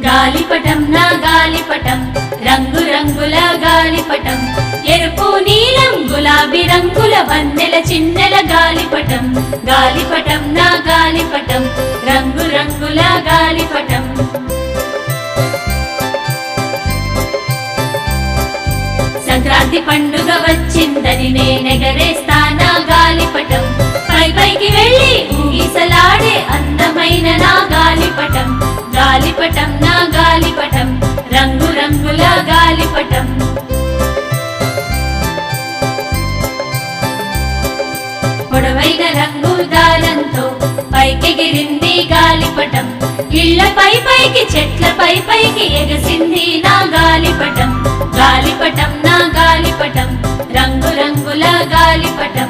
గాలిపటం నా గాలిపటం రంగు రంగుల గాలిపటం ఎరుపు నీలం గులాబీ రంగుల వన్నెల చిన్నెల గాలిపటం గాలిపటం నా గాలిపటం రంగు రంగుల గాలిపటం సంక్రాంతి పండుగ వచ్చిందని నేనెగరేస్తానా గాలిపటం పై పైకి వెళ్ళి ఊగిసలాడే అందమైన నా గాలిపటం గాలిపటం నా గాలిపటం రంగు రంగుల గాలిపటం పొడవైన రంగు దారంతో పైకెగిరింది గాలిపటం ఇళ్ల పై పైకి చెట్ల పై పైకి ఎగసింది నా గాలిపటం గాలిపటం నా గాలిపటం రంగు రంగుల గాలిపటం